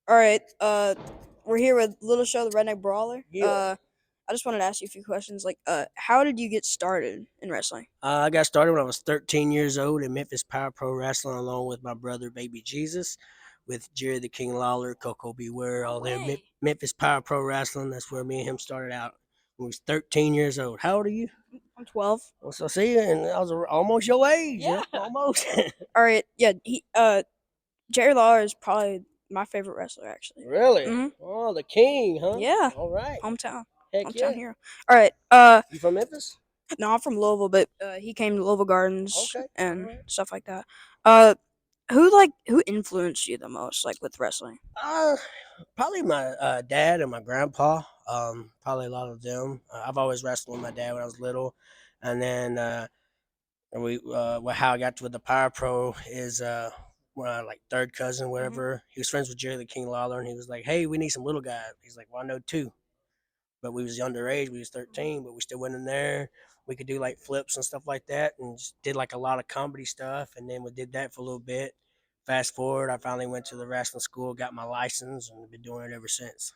All right. We're here with Little Show, the redneck brawler. Yeah. I just wanted to ask you a few questions. How did you get started in wrestling? I got started when I was 13 years old in Memphis Power Pro Wrestling, along with my brother Baby Jesus, with Jerry the King Lawler, Coco Beware, No all there. way. Memphis Power Pro Wrestling. That's where me and him started out when we was 13 years old. How old are you? I'm 12. Well, so see you, and I was almost your age. Yeah. Yeah, almost. All right. Yeah. Jerry Lawler is probably my favorite wrestler, actually. Really? Hmm. Oh, the King, huh? Yeah. All right. Hometown. Heck Hometown yeah. hero. All right. You from Memphis? No, I'm from Louisville, but he came to Louisville Gardens Okay. All and right. stuff like that. Uh, who influenced you the most, like with wrestling? Uh, Probably my dad and my grandpa. Probably a lot of them. I've always wrestled with my dad when I was little, and then how I got to with the Power Pro is when I like third cousin, Hmm. whatever. He was friends with Jerry the King Lawler, and he was like, "Hey, we need some little guys." He's like, "Well, I know two, but we was underage. We was 13, but we still went in there. We could do like flips and stuff like that, and just did like a lot of comedy stuff. And then we did that for a little bit. Fast forward, I finally went to the wrestling school, got my license, and been doing it ever since.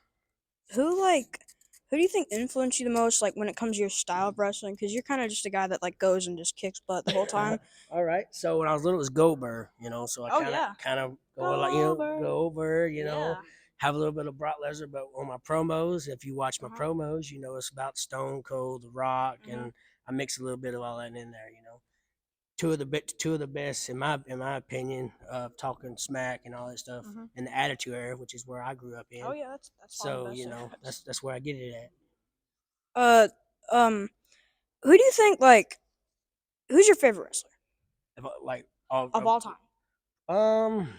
Who do you think influenced you the most, like when it comes to your style of wrestling? Because you're kind of just a guy that like goes and just kicks butt the whole time. All right. So when I was little, it was Goldberg, So I Oh kind of yeah. kind of Go go like over. go over, Yeah. have a little bit of Brock Lesnar. But on my promos, if you watch my Uh-huh. promos, it's about Stone Cold, The Rock, Hmm. and I mix a little bit of all that in there. Two of the best in my opinion of talking smack and all that stuff Hmm. in the Attitude Era, which is where I grew up Oh in. yeah, that's one of the So best eras. that's where I get it at. Uh, um, who do you think who's your favorite wrestler Like of all time? um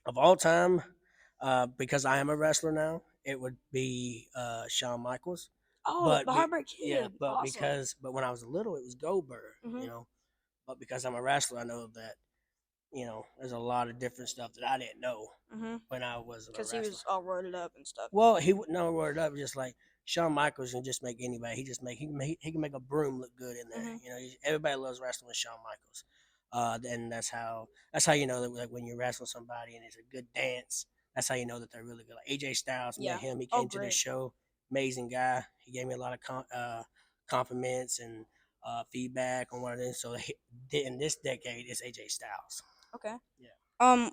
of all time, because I am a wrestler now, it would be Shawn Michaels. Oh, But the Heartbreak yeah, Kid. Awesome. but when I was little, it was Goldberg. Hmm. But because I'm a wrestler, I know that there's a lot of different stuff that I didn't know Hmm. when I wasn't a Because he wrestler. was all roided up and stuff. Well, he wouldn't know word up. Just like Shawn Michaels can just make anybody. He can make a broom look good in there. Hmm. Everybody loves wrestling with Shawn Michaels. And that's how you know that like when you wrestle somebody and it's a good dance. That's how you know that they're really good. Like AJ Styles, met Yeah. him. He Oh came to this great. show. Amazing guy. He gave me a lot of compliments and feedback on what it is. So in this decade, it's AJ Styles. Okay. Yeah. Um,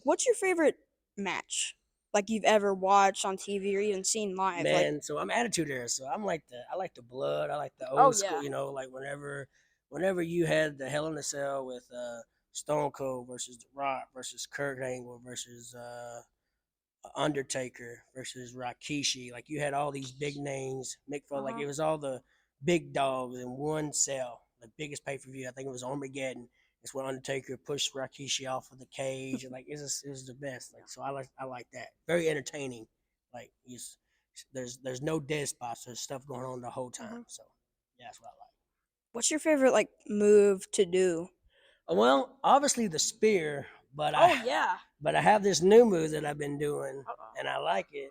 what's your favorite match? Like you've ever watched on TV or even seen live? Like, Man, so I'm attitude era. So I like the blood. I like the oh old school. yeah. Like whenever you had the Hell in a Cell with Stone Cold versus The Rock versus Kurt Angle versus Undertaker versus Rikishi. Like you had all these big names. Mick Foley. Uh Like huh. it was all the big dogs in one cell. The biggest pay per view. I think it was Armageddon. It's where Undertaker pushed Rikishi off of the cage, and like it was the best. Like so, I like that. Very entertaining. Like there's no dead spots. There's stuff going on the whole time. Hmm. So yeah, that's what I like. What's your favorite like move to do? Well, obviously the spear, Oh yeah. but I have this new move that I've been doing, Uh oh. and I like it,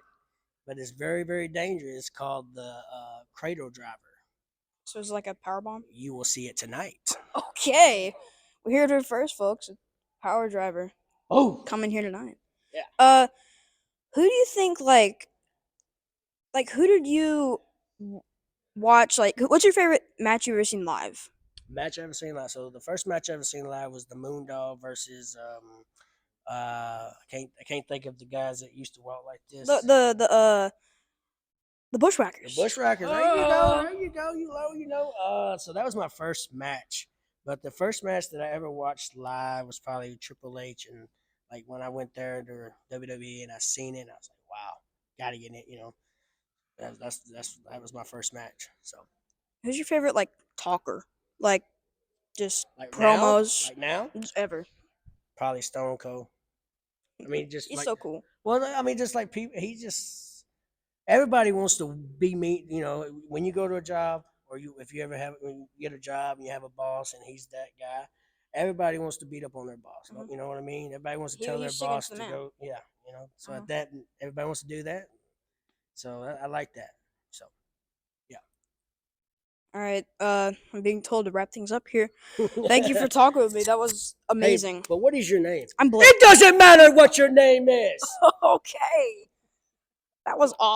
but it's very very dangerous. It's called the cradle driver. So it's like a power bomb. You will see it tonight. Okay, we heard it first, folks. Power driver Oh coming here tonight. yeah, Uh, who do you think who did you watch? Like, what's your favorite match you've ever seen live? match I ever seen live. So the first match I ever seen live was the Moondog versus I can't think of the guys that used to walk like The this. the the uh the The Bushwhackers. Bushwhackers. There you go. Oh. There you go. You low. So that was my first match. But the first match that I ever watched live was probably Triple H, and like when I went there to WWE and I seen it, and I was like, wow, gotta get it. That was my first match. So Who's your favorite like talker? Like just promos like now, just ever. probably Stone Cold. I mean, just He's like, so cool. well, I mean, just like people, everybody wants to be me. When you go to a job or if you ever have, when you get a job and you have a boss and he's that guy, everybody wants to beat up on their boss. Hmm. You know what I mean? Everybody wants to tell their He's sticking boss to the to man. go, yeah, So Uh-huh. at that, everybody wants to do that. So I like that. So, yeah. All right. I'm being told to wrap things up here. Thank you for talking with me. That was Hey, amazing. but what is your name? I'm Blake. It doesn't matter what your name is. Okay. That was awesome.